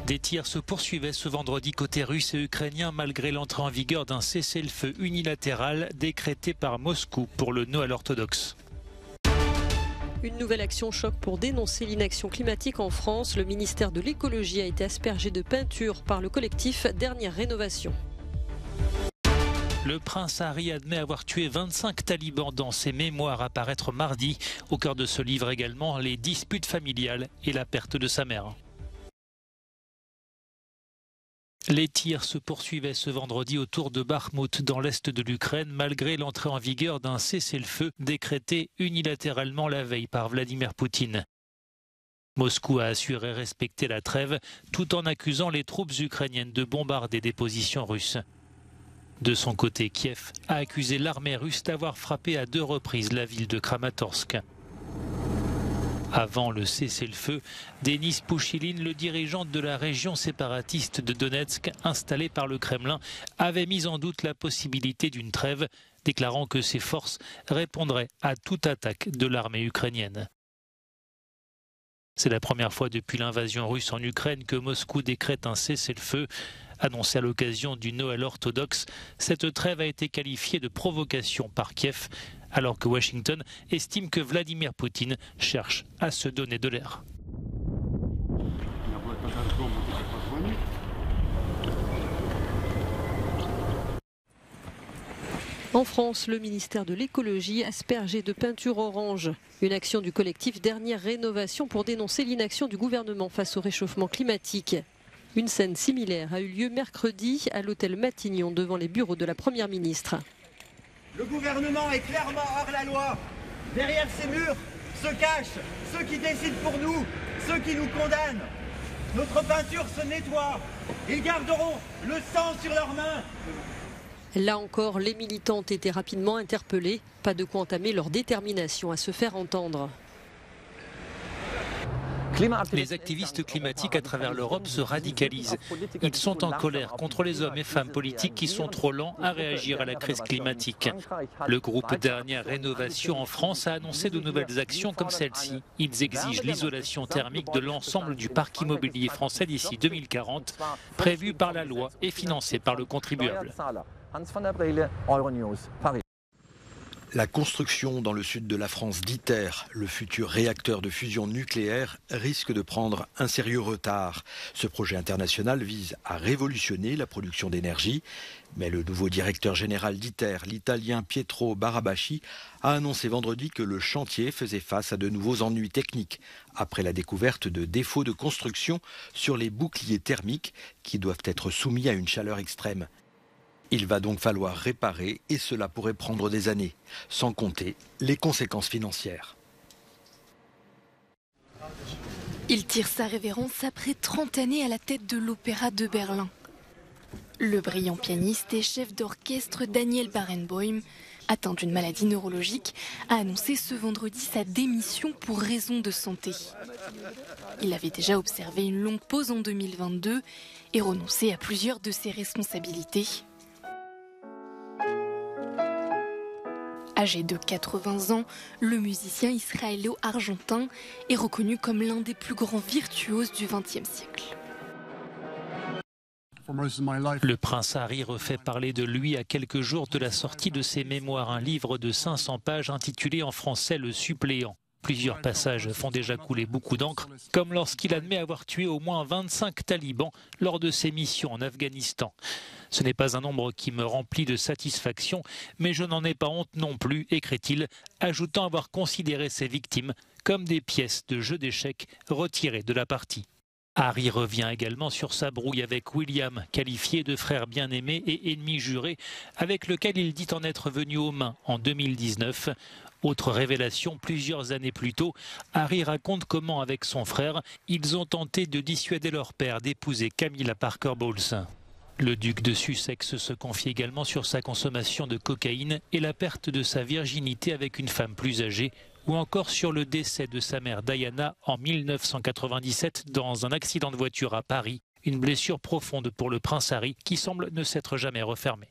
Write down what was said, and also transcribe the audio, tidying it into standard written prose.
Des tirs se poursuivaient ce vendredi côté russe et ukrainien malgré l'entrée en vigueur d'un cessez-le-feu unilatéral décrété par Moscou pour le Noël orthodoxe. Une nouvelle action choc pour dénoncer l'inaction climatique en France. Le ministère de l'écologie a été aspergé de peinture par le collectif Dernière Rénovation. Le prince Harry admet avoir tué 25 talibans dans ses mémoires à paraître mardi. Au cœur de ce livre également, les disputes familiales et la perte de sa mère. Les tirs se poursuivaient ce vendredi autour de Bakhmout dans l'est de l'Ukraine malgré l'entrée en vigueur d'un cessez-le-feu décrété unilatéralement la veille par Vladimir Poutine. Moscou a assuré respecter la trêve tout en accusant les troupes ukrainiennes de bombarder des positions russes. De son côté, Kiev a accusé l'armée russe d'avoir frappé à 2 reprises la ville de Kramatorsk. Avant le cessez-le-feu, Denis Pouchiline, le dirigeant de la région séparatiste de Donetsk installée par le Kremlin, avait mis en doute la possibilité d'une trêve, déclarant que ses forces répondraient à toute attaque de l'armée ukrainienne. C'est la première fois depuis l'invasion russe en Ukraine que Moscou décrète un cessez-le-feu. Annoncé à l'occasion du Noël orthodoxe, cette trêve a été qualifiée de provocation par Kiev, alors que Washington estime que Vladimir Poutine cherche à se donner de l'air. En France, le ministère de l'écologie aspergé de peinture orange. Une action du collectif Dernière Rénovation pour dénoncer l'inaction du gouvernement face au réchauffement climatique. Une scène similaire a eu lieu mercredi à l'hôtel Matignon devant les bureaux de la Première ministre. Le gouvernement est clairement hors la loi. Derrière ces murs se cachent ceux qui décident pour nous, ceux qui nous condamnent. Notre peinture se nettoie. Ils garderont le sang sur leurs mains. Là encore, les militants ont été rapidement interpellés. Pas de quoi entamer leur détermination à se faire entendre. Les activistes climatiques à travers l'Europe se radicalisent. Ils sont en colère contre les hommes et femmes politiques qui sont trop lents à réagir à la crise climatique. Le groupe Dernière Rénovation en France a annoncé de nouvelles actions comme celle-ci. Ils exigent l'isolation thermique de l'ensemble du parc immobilier français d'ici 2040, prévu par la loi et financé par le contribuable. La construction dans le sud de la France d'ITER, le futur réacteur de fusion nucléaire, risque de prendre un sérieux retard. Ce projet international vise à révolutionner la production d'énergie. Mais le nouveau directeur général d'ITER, l'italien Pietro Barabasci, a annoncé vendredi que le chantier faisait face à de nouveaux ennuis techniques après la découverte de défauts de construction sur les boucliers thermiques qui doivent être soumis à une chaleur extrême. Il va donc falloir réparer et cela pourrait prendre des années, sans compter les conséquences financières. Il tire sa révérence après 30 années à la tête de l'Opéra de Berlin. Le brillant pianiste et chef d'orchestre Daniel Barenboim, atteint d'une maladie neurologique, a annoncé ce vendredi sa démission pour raison de santé. Il avait déjà observé une longue pause en 2022 et renoncé à plusieurs de ses responsabilités. Âgé de 80 ans, le musicien israélo-argentin est reconnu comme l'un des plus grands virtuoses du XXe siècle. Le prince Harry refait parler de lui à quelques jours de la sortie de ses mémoires, un livre de 500 pages intitulé en français Le Suppléant. Plusieurs passages font déjà couler beaucoup d'encre, comme lorsqu'il admet avoir tué au moins 25 talibans lors de ses missions en Afghanistan. Ce n'est pas un nombre qui me remplit de satisfaction, mais je n'en ai pas honte non plus, écrit-il, ajoutant avoir considéré ses victimes comme des pièces de jeu d'échecs retirées de la partie. Harry revient également sur sa brouille avec William, qualifié de frère bien-aimé et ennemi juré, avec lequel il dit en être venu aux mains en 2019. Autre révélation, plusieurs années plus tôt, Harry raconte comment, avec son frère, ils ont tenté de dissuader leur père d'épouser Camilla Parker Bowles. Le duc de Sussex se confie également sur sa consommation de cocaïne et la perte de sa virginité avec une femme plus âgée, ou encore sur le décès de sa mère Diana en 1997 dans un accident de voiture à Paris, une blessure profonde pour le prince Harry qui semble ne s'être jamais refermée.